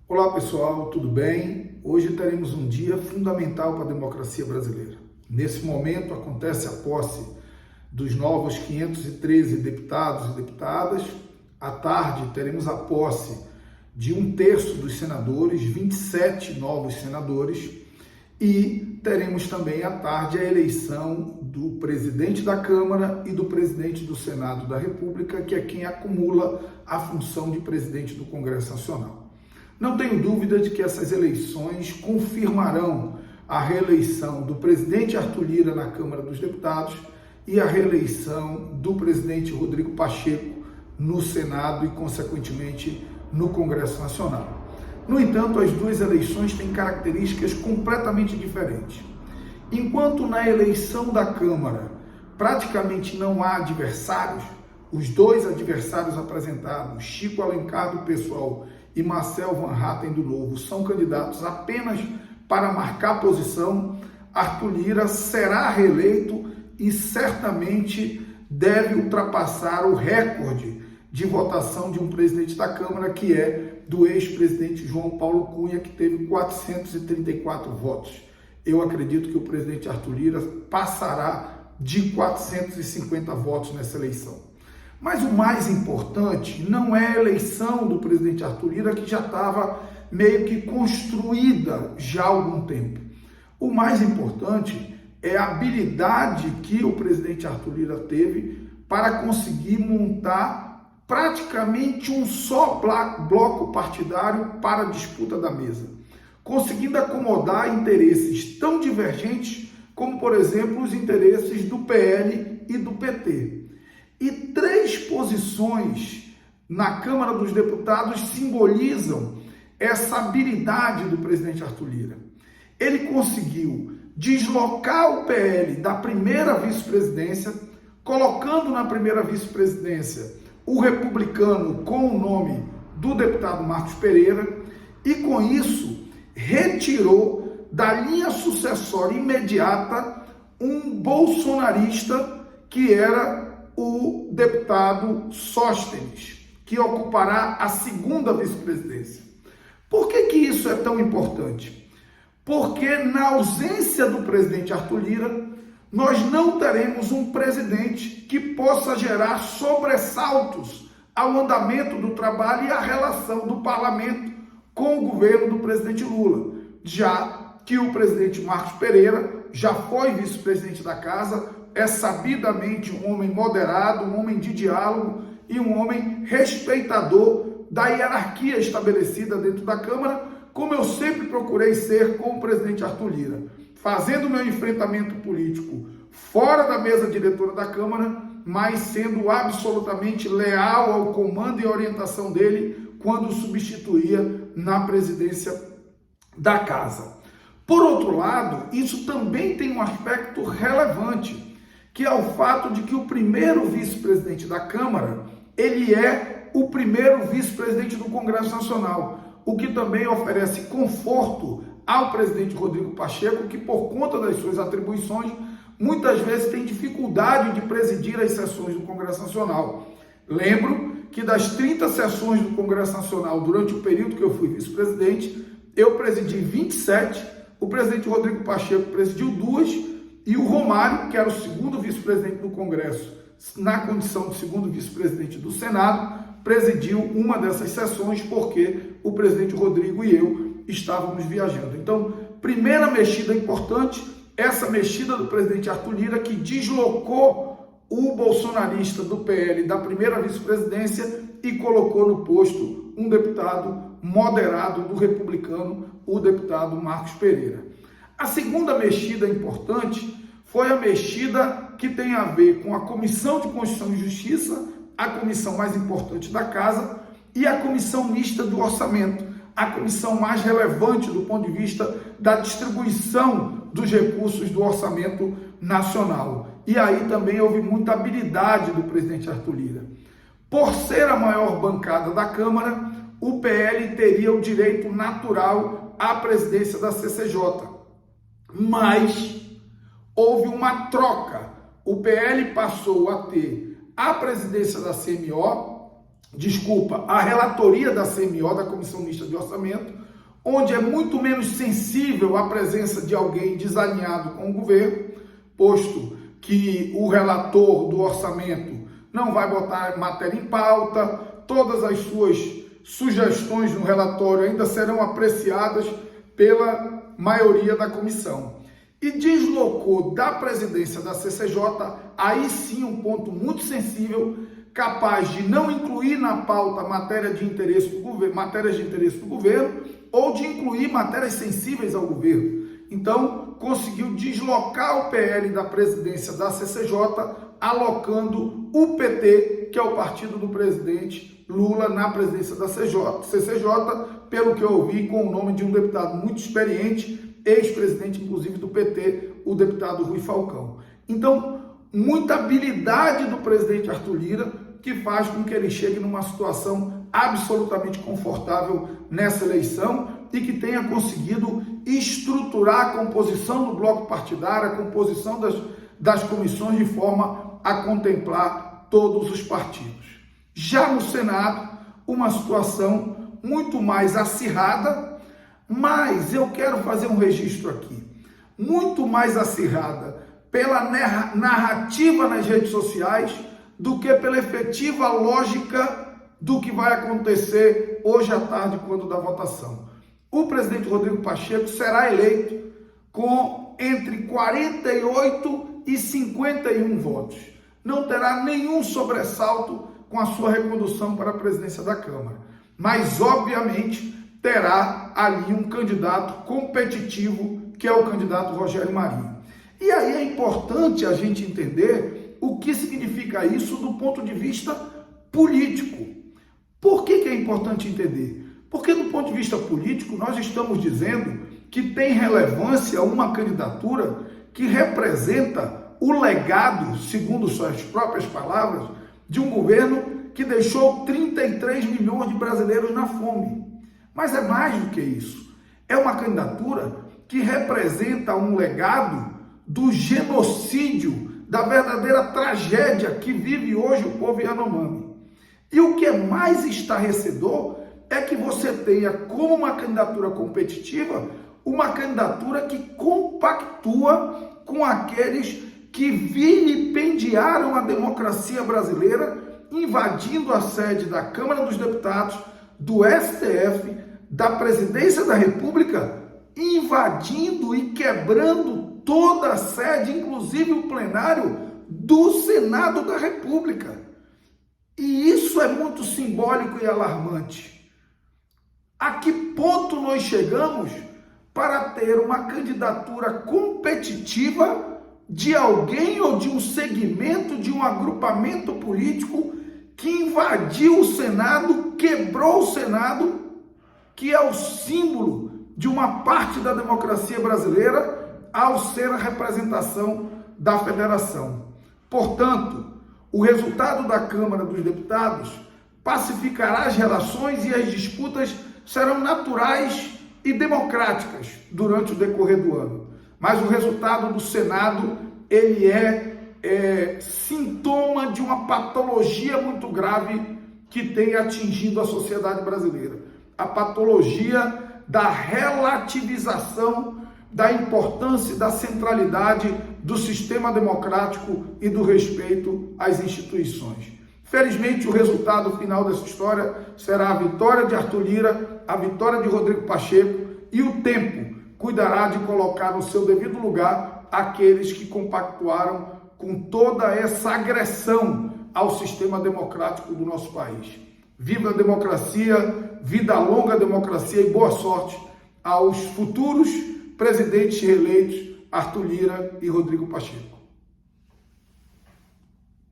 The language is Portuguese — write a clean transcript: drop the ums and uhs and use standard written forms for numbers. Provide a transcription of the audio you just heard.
Olá pessoal, tudo bem? Hoje teremos um dia fundamental para a democracia brasileira. Nesse momento acontece a posse dos novos 513 deputados e deputadas. À tarde teremos a posse de 1/3 dos senadores, 27 novos senadores, e teremos também à tarde a eleição do presidente da Câmara e do presidente do Senado da República, que é quem acumula a função de presidente do Congresso Nacional. Não tenho dúvida de que essas eleições confirmarão a reeleição do presidente Arthur Lira na Câmara dos Deputados e a reeleição do presidente Rodrigo Pacheco no Senado e, consequentemente, no Congresso Nacional. No entanto, as duas eleições têm características completamente diferentes. Enquanto na eleição da Câmara praticamente não há adversários, os dois adversários apresentados, Chico Alencar do PSOL e Marcel Van Hatten do Novo, são candidatos apenas para marcar posição, Arthur Lira será reeleito e certamente deve ultrapassar o recorde de votação de um presidente da Câmara, que é do ex-presidente João Paulo Cunha, que teve 434 votos. Eu acredito que o presidente Arthur Lira passará de 450 votos nessa eleição. Mas o mais importante não é a eleição do presidente Arthur Lira, que já estava meio que construída já há algum tempo. O mais importante é a habilidade que o presidente Arthur Lira teve para conseguir montar praticamente um só bloco partidário para a disputa da mesa, conseguindo acomodar interesses tão divergentes como, por exemplo, os interesses do PL e do PT. E 3 posições na Câmara dos Deputados simbolizam essa habilidade do presidente Arthur Lira. Ele conseguiu deslocar o PL da primeira vice-presidência, colocando na primeira vice-presidência o republicano com o nome do deputado Marcos Pereira, e com isso retirou da linha sucessória imediata um bolsonarista que era o deputado Sóstenes, que ocupará a segunda vice-presidência. Por que isso é tão importante? Porque na ausência do presidente Arthur Lira, nós não teremos um presidente que possa gerar sobressaltos ao andamento do trabalho e à relação do parlamento com o governo do presidente Lula, já que o presidente Marcos Pereira já foi vice-presidente da casa, é sabidamente um homem moderado, um homem de diálogo e um homem respeitador da hierarquia estabelecida dentro da Câmara, como eu sempre procurei ser com o presidente Arthur Lira, fazendo meu enfrentamento político fora da mesa diretora da Câmara, mas sendo absolutamente leal ao comando e orientação dele quando o substituía na presidência da casa. Por outro lado, isso também tem um aspecto relevante, que é o fato de que o primeiro vice-presidente da Câmara, ele é o primeiro vice-presidente do Congresso Nacional, o que também oferece conforto ao presidente Rodrigo Pacheco, que por conta das suas atribuições, muitas vezes tem dificuldade de presidir as sessões do Congresso Nacional. Lembro que das 30 sessões do Congresso Nacional, durante o período que eu fui vice-presidente, eu presidi 27, o presidente Rodrigo Pacheco presidiu 2, e o Romário, que era o segundo vice-presidente do Congresso, na condição de segundo vice-presidente do Senado, presidiu uma dessas sessões porque o presidente Rodrigo e eu estávamos viajando. Então, primeira mexida importante, essa mexida do presidente Arthur Lira, que deslocou o bolsonarista do PL da primeira vice-presidência e colocou no posto um deputado moderado do republicano, o deputado Marcos Pereira. A segunda mexida importante foi a mexida que tem a ver com a Comissão de Constituição e Justiça, a comissão mais importante da Casa, e a Comissão Mista do Orçamento, a comissão mais relevante do ponto de vista da distribuição dos recursos do orçamento nacional. E aí também houve muita habilidade do presidente Arthur Lira. Por ser a maior bancada da Câmara, o PL teria o direito natural à presidência da CCJ. Mas houve uma troca. O PL passou a ter a presidência da CMO a relatoria da CMO, da Comissão Mista de Orçamento, onde é muito menos sensível à presença de alguém desalinhado com o governo, posto que o relator do orçamento não vai botar matéria em pauta, todas as suas sugestões no relatório ainda serão apreciadas pela maioria da comissão. E deslocou da presidência da CCJ, aí sim um ponto muito sensível, capaz de não incluir na pauta matérias de interesse do governo, ou de incluir matérias sensíveis ao governo. Então, conseguiu deslocar o PL da presidência da CCJ, alocando o PT, que é o partido do presidente Lula, na presidência da CCJ, pelo que eu ouvi, com o nome de um deputado muito experiente, ex-presidente, inclusive, do PT, o deputado Rui Falcão. Então, muita habilidade do presidente Arthur Lira, que faz com que ele chegue numa situação absolutamente confortável nessa eleição e que tenha conseguido estruturar a composição do bloco partidário, a composição das comissões, de forma a contemplar todos os partidos. Já no Senado, uma situação muito mais acirrada, mas eu quero fazer um registro aqui, muito mais acirrada pela narrativa nas redes sociais do que pela efetiva lógica do que vai acontecer hoje à tarde, quando da votação. O presidente Rodrigo Pacheco será eleito com entre 48 e 51 votos. Não terá nenhum sobressalto com a sua recondução para a presidência da Câmara. Mas, obviamente, terá ali um candidato competitivo, que é o candidato Rogério Marinho. E aí é importante a gente entender o que significa isso do ponto de vista político. Por que é importante entender? Porque do ponto de vista político, nós estamos dizendo que tem relevância uma candidatura que representa o legado, segundo suas próprias palavras, de um governo que deixou 33 milhões de brasileiros na fome. Mas é mais do que isso. É uma candidatura que representa um legado do genocídio, da verdadeira tragédia que vive hoje o povo Yanomami. E o que é mais estarrecedor é que você tenha como uma candidatura competitiva, uma candidatura que compactua com aqueles que vilipendiaram a democracia brasileira, invadindo a sede da Câmara dos Deputados, do STF, da Presidência da República, invadindo e quebrando toda a sede, inclusive o plenário do Senado da República. E isso é muito simbólico e alarmante. A que ponto nós chegamos para ter uma candidatura competitiva de alguém ou de um segmento, de um agrupamento político que invadiu o Senado, quebrou o Senado, que é o símbolo de uma parte da democracia brasileira, ao ser a representação da federação. Portanto, o resultado da Câmara dos Deputados pacificará as relações e as disputas serão naturais e democráticas durante o decorrer do ano. Mas o resultado do Senado, ele é sintoma de uma patologia muito grave que tem atingido a sociedade brasileira. A patologia da relativização da importância e da centralidade do sistema democrático e do respeito às instituições. Felizmente, o resultado final dessa história será a vitória de Arthur Lira, a vitória de Rodrigo Pacheco, e o tempo cuidará de colocar no seu devido lugar aqueles que compactuaram com toda essa agressão ao sistema democrático do nosso país. Viva a democracia, vida longa a democracia e boa sorte aos futuros presidentes reeleitos Arthur Lira e Rodrigo Pacheco.